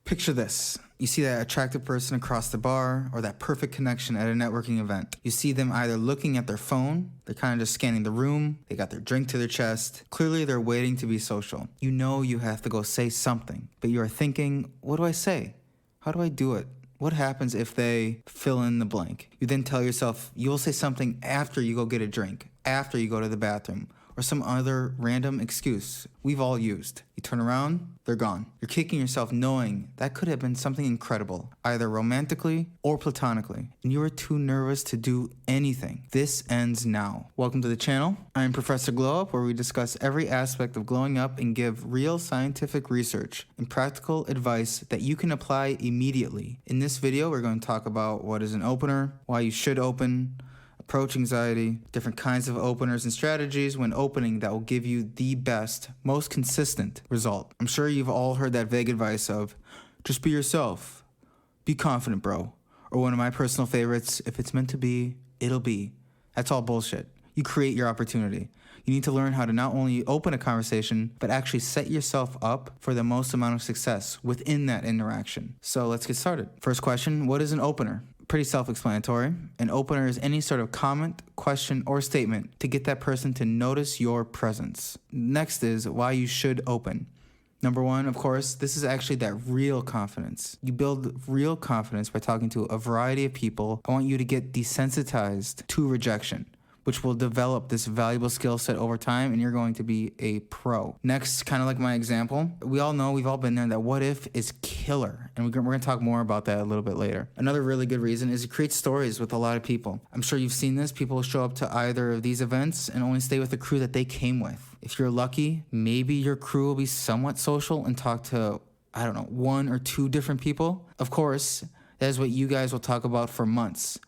Picture this. You see that attractive person across the bar or that perfect connection at a networking event. You see them either looking at their phone, they're kind of just scanning the room, they got their drink to their chest. Clearly they're waiting to be social. You know you have to go say something, but you are thinking, what do I say? How do I do it? What happens if they fill in the blank? You then tell yourself you'll say something after you go get a drink, after you go to the bathroom, or some other random excuse we've all used. You turn around, they're gone. You're kicking yourself knowing that could have been something incredible, either romantically or platonically, and you were too nervous to do anything. This ends now. Welcome to the channel. I'm Professor Glow Up, where we discuss every aspect of glowing up and give real scientific research and practical advice that you can apply immediately. In this video, we're going to talk about what is an opener, why you should open, approach anxiety, different kinds of openers and strategies when opening that will give you the best, most consistent result. I'm sure you've all heard that vague advice of, just be yourself, be confident, bro. Or one of my personal favorites, if it's meant to be, it'll be. That's all bullshit. You create your opportunity. You need to learn how to not only open a conversation, but actually set yourself up for the most amount of success within that interaction. So let's get started. First question, what is an opener? Pretty self-explanatory. An opener is any sort of comment, question, or statement to get that person to notice your presence. Next is why you should open. Number one, of course, this is actually that real confidence. You build real confidence by talking to a variety of people. I want you to get desensitized to rejection, which will develop this valuable skill set over time, and you're going to be a pro. Next, kind of like my example, we all know, we've all been there, that what if is killer, and we're gonna talk more about that a little bit later. Another really good reason is to create stories with a lot of people. I'm sure you've seen this. People show up to either of these events and only stay with the crew that they came with. If you're lucky, maybe your crew will be somewhat social and talk to, I don't know, 1 or 2 different people. Of course, that is what you guys will talk about for months.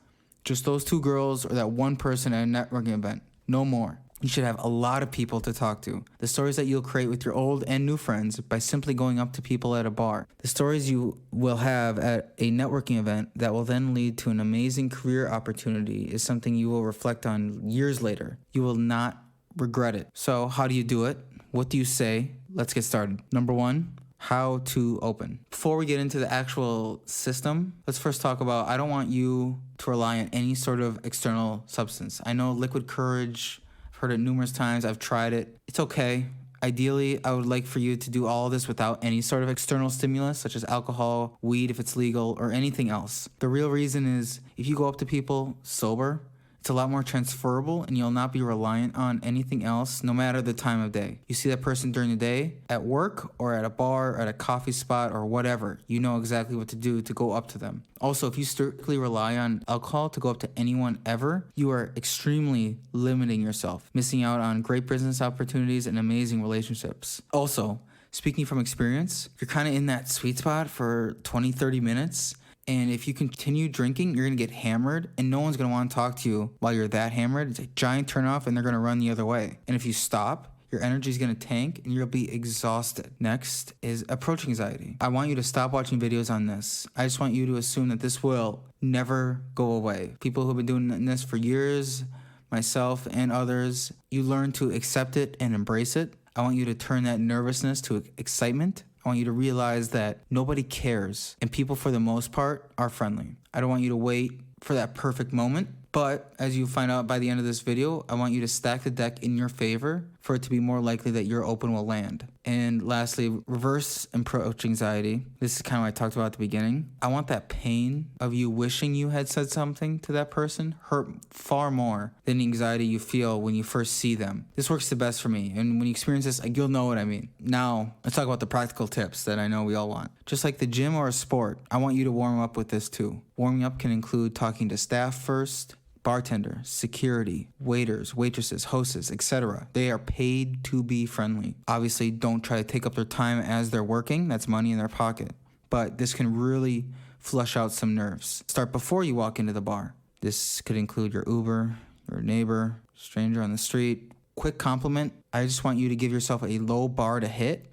Just those 2 girls or that 1 person at a networking event. No more. You should have a lot of people to talk to. The stories that you'll create with your old and new friends by simply going up to people at a bar. The stories you will have at a networking event that will then lead to an amazing career opportunity is something you will reflect on years later. You will not regret it. So how do you do it? What do you say? Let's get started. Number 1. How to open. Before we get into the actual system, let's first talk about, I don't want you to rely on any sort of external substance. I know liquid courage, I've heard it numerous times, I've tried it. It's okay. Ideally, I would like for you to do all of this without any sort of external stimulus, such as alcohol, weed if it's legal, or anything else. The real reason is, if you go up to people sober, it's a lot more transferable, and you'll not be reliant on anything else, no matter the time of day. You see that person during the day, at work, or at a bar, or at a coffee spot, or whatever. You know exactly what to do to go up to them. Also, if you strictly rely on alcohol to go up to anyone ever, you are extremely limiting yourself, missing out on great business opportunities and amazing relationships. Also, speaking from experience, you're kind of in that sweet spot for 20-30 minutes, and if you continue drinking, you're going to get hammered, and no one's going to want to talk to you while you're that hammered. It's a giant turnoff, and they're going to run the other way. And if you stop, your energy is going to tank, and you'll be exhausted. Next is approach anxiety. I want you to stop watching videos on this. I just want you to assume that this will never go away. People who have been doing this for years, myself and others, you learn to accept it and embrace it. I want you to turn that nervousness to excitement. I want you to realize that nobody cares, and people for the most part are friendly. I don't want you to wait for that perfect moment, but as you find out by the end of this video, I want you to stack the deck in your favor for it to be more likely that your open will land. And lastly, reverse approach anxiety. This is kind of what I talked about at the beginning. I want that pain of you wishing you had said something to that person hurt far more than the anxiety you feel when you first see them. This works the best for me, and when you experience this, you'll know what I mean. Now, let's talk about the practical tips that I know we all want. Just like the gym or a sport, I want you to warm up with this too. Warming up can include talking to staff first, bartender, security, waiters, waitresses, hosts, etc. They are paid to be friendly. Obviously, don't try to take up their time as they're working. That's money in their pocket. But this can really flush out some nerves. Start before you walk into the bar. This could include your Uber, your neighbor, stranger on the street. Quick compliment. I just want you to give yourself a low bar to hit.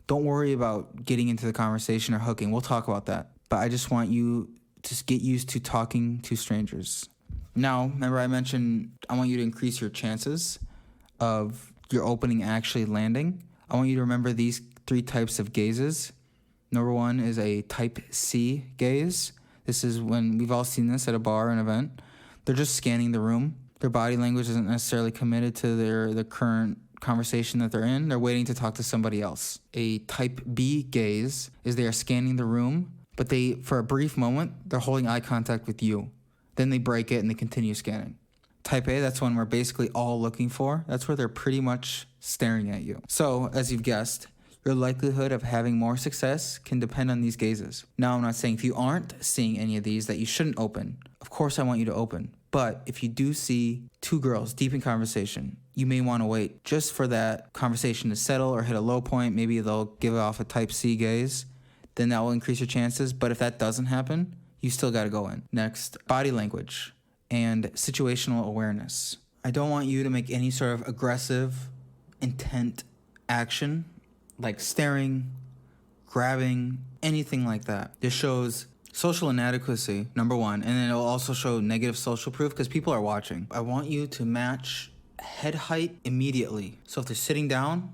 Don't worry about getting into the conversation or hooking. We'll talk about that. But I just want you to get used to talking to strangers. Now, remember I mentioned I want you to increase your chances of your opening actually landing. I want you to remember these 3 types of gazes. Number one is a type C gaze. This is when we've all seen this at a bar or an event. They're just scanning the room. Their body language isn't necessarily committed to the current conversation that they're in. They're waiting to talk to somebody else. A type B gaze is they are scanning the room, but they, for a brief moment, they're holding eye contact with you. Then they break it and they continue scanning. Type A, that's one we're basically all looking for. That's where they're pretty much staring at you. So, as you've guessed, your likelihood of having more success can depend on these gazes. Now, I'm not saying if you aren't seeing any of these that you shouldn't open. Of course, I want you to open. But if you do see two girls deep in conversation, you may want to wait just for that conversation to settle or hit a low point. Maybe they'll give off a type C gaze. Then that will increase your chances. But if that doesn't happen, you still got to go in. Next, body language and situational awareness. I don't want you to make any sort of aggressive intent action like staring, grabbing, anything like that. This shows social inadequacy, number one, and then it'll also show negative social proof because people are watching. I want you to match head height immediately. So if they're sitting down,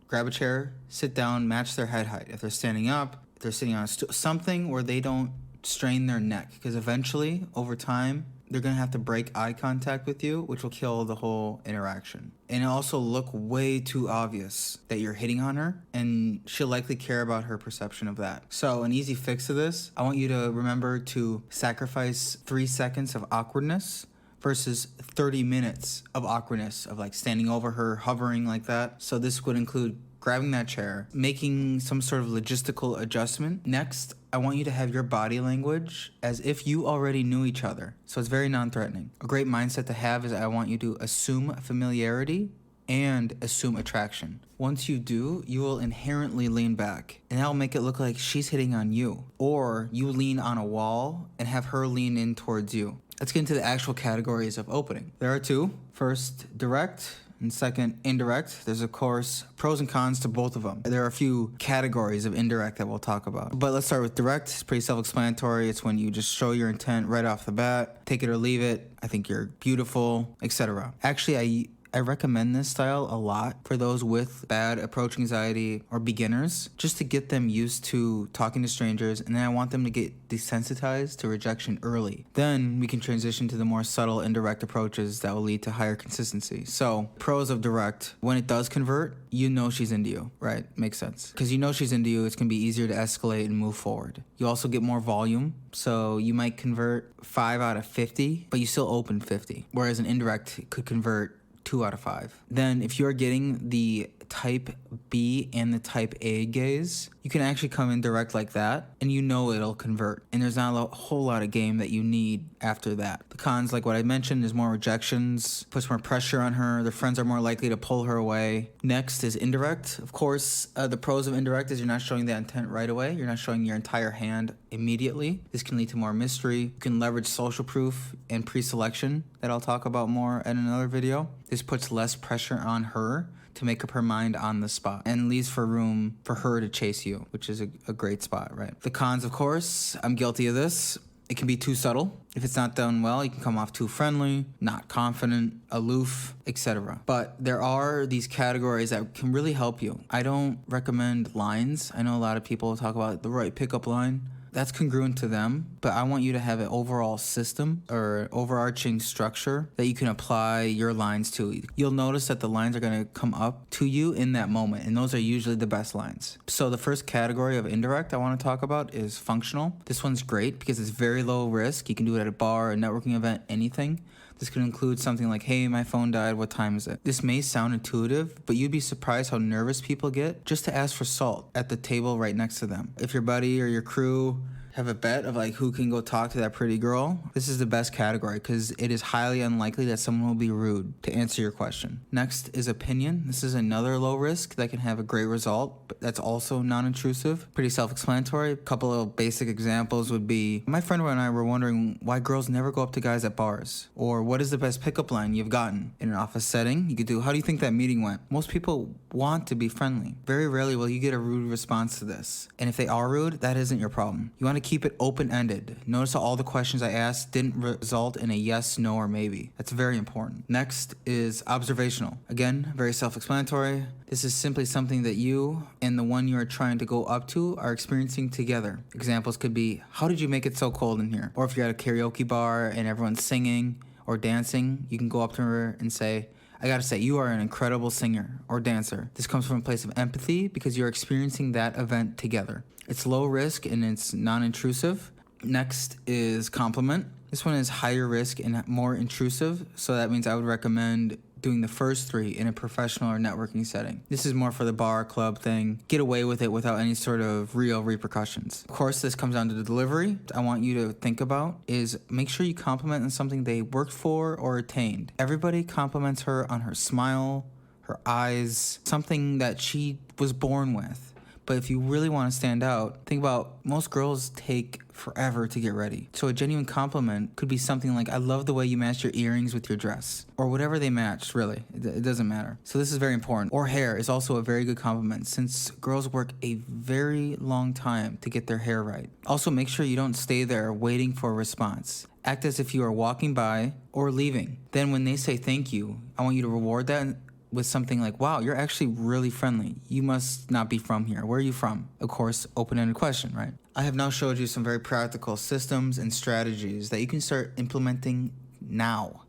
grab a chair, sit down, match their head height. If they're standing up, if they're sitting on a stool, something where they don't strain their neck, because eventually, over time, they're going to have to break eye contact with you, which will kill the whole interaction. And it'll also look way too obvious that you're hitting on her, and she'll likely care about her perception of that. So an easy fix to this, I want you to remember to sacrifice 3 seconds of awkwardness versus 30 minutes of awkwardness, of like standing over her, hovering like that. So this would include grabbing that chair, making some sort of logistical adjustment. Next, I want you to have your body language as if you already knew each other. So it's very non-threatening. A great mindset to have is I want you to assume familiarity and assume attraction. Once you do, you will inherently lean back, and that'll make it look like she's hitting on you. Or you lean on a wall and have her lean in towards you. Let's get into the actual categories of opening. There are two. First, direct, and second, indirect. There's, of course, pros and cons to both of them. There are a few categories of indirect that we'll talk about. But let's start with direct. It's pretty self-explanatory. It's when you just show your intent right off the bat. Take it or leave it. I think you're beautiful, etc. Actually, I recommend this style a lot for those with bad approach anxiety or beginners, just to get them used to talking to strangers, and then I want them to get desensitized to rejection early. Then we can transition to the more subtle indirect approaches that will lead to higher consistency. So, pros of direct, when it does convert, you know she's into you, right? Makes sense. Because you know she's into you, it's going to be easier to escalate and move forward. You also get more volume, so you might convert 5 out of 50, but you still open 50. Whereas an indirect could convert 2 out of 5. Then if you're getting the type B and the type A gaze, you can actually come in direct like that, and you know it'll convert. And there's not a whole lot of game that you need after that. The cons, like what I mentioned, is more rejections, puts more pressure on her. Their friends are more likely to pull her away. Next is indirect. Of course, the pros of indirect is you're not showing that intent right away. You're not showing your entire hand immediately. This can lead to more mystery. You can leverage social proof and pre-selection that I'll talk about more in another video. This puts less pressure on her to make up her mind on the spot and leaves for room for her to chase you, which is a great spot, right? The cons, of course, I'm guilty of this. It can be too subtle. If it's not done well, you can come off too friendly, not confident, aloof, etc. But there are these categories that can really help you. I don't recommend lines. I know a lot of people talk about the right pickup line. That's congruent to them, but I want you to have an overall system or overarching structure that you can apply your lines to. You'll notice that the lines are going to come up to you in that moment, and those are usually the best lines. So the first category of indirect I want to talk about is functional. This one's great because it's very low risk. You can do it at a bar, a networking event, anything. This could include something like, hey, my phone died, what time is it? This may sound intuitive, but you'd be surprised how nervous people get just to ask for salt at the table right next to them. If your buddy or your crew have a bet of like who can go talk to that pretty girl, this is the best category because it is highly unlikely that someone will be rude to answer your question. Next is opinion. This is another low risk that can have a great result, but that's also non-intrusive. Pretty self-explanatory. A couple of basic examples would be, my friend and I were wondering why girls never go up to guys at bars, or what is the best pickup line you've gotten. In an office setting, you could do, how do you think that meeting went? Most people want to be friendly. Very rarely will you get a rude response to this. And if they are rude, that isn't your problem. You want to keep it open-ended. Notice how all the questions I asked didn't result in a yes, no, or maybe. That's very important. Next is observational. Again, very self-explanatory. This is simply something that you and the one you are trying to go up to are experiencing together. Examples could be, how did you make it so cold in here? Or if you're at a karaoke bar and everyone's singing or dancing, you can go up to her and say, I gotta say, you are an incredible singer or dancer. This comes from a place of empathy because you're experiencing that event together. It's low risk and it's non-intrusive. Next is compliment. This one is higher risk and more intrusive, so that means I would recommend doing the first three in a professional or networking setting. This is more for the bar, club thing. Get away with it without any sort of real repercussions. Of course, this comes down to the delivery. I want you to think about is make sure you compliment on something they worked for or attained. Everybody compliments her on her smile, her eyes, something that she was born with. But if you really want to stand out, think about most girls take forever to get ready. So a genuine compliment could be something like, I love the way you matched your earrings with your dress. Or whatever they matched, really. It doesn't matter. So this is very important. Or hair is also a very good compliment since girls work a very long time to get their hair right. Also, make sure you don't stay there waiting for a response. Act as if you are walking by or leaving. Then when they say thank you, I want you to reward that with something like, wow, you're actually really friendly. You must not be from here. Where are you from? Of course, open-ended question, right? I have now showed you some very practical systems and strategies that you can start implementing now.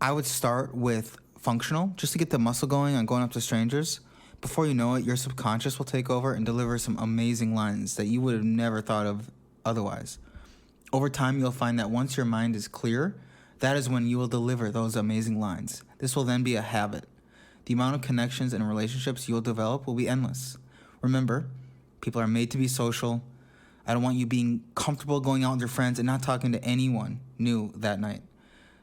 I would start with functional, just to get the muscle going on going up to strangers. Before you know it, your subconscious will take over and deliver some amazing lines that you would have never thought of otherwise. Over time, you'll find that once your mind is clear, that is when you will deliver those amazing lines. This will then be a habit. The amount of connections and relationships you'll develop will be endless. Remember, people are made to be social. I don't want you being comfortable going out with your friends and not talking to anyone new that night.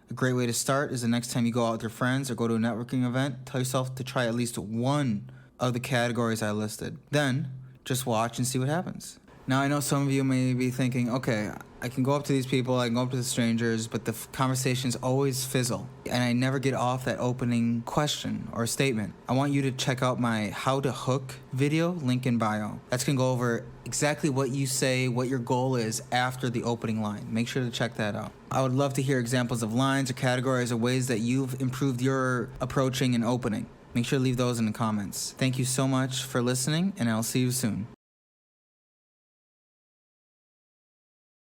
A great way to start is the next time you go out with your friends or go to a networking event, tell yourself to try at least one of the categories I listed. Then, just watch and see what happens. Now, I know some of you may be thinking, okay, I can go up to these people, I can go up to the strangers, but the conversations always fizzle, and I never get off that opening question or statement. I want you to check out my How to Hook video, link in bio. That's gonna go over exactly what you say, what your goal is after the opening line. Make sure to check that out. I would love to hear examples of lines or categories or ways that you've improved your approaching and opening. Make sure to leave those in the comments. Thank you so much for listening, and I'll see you soon.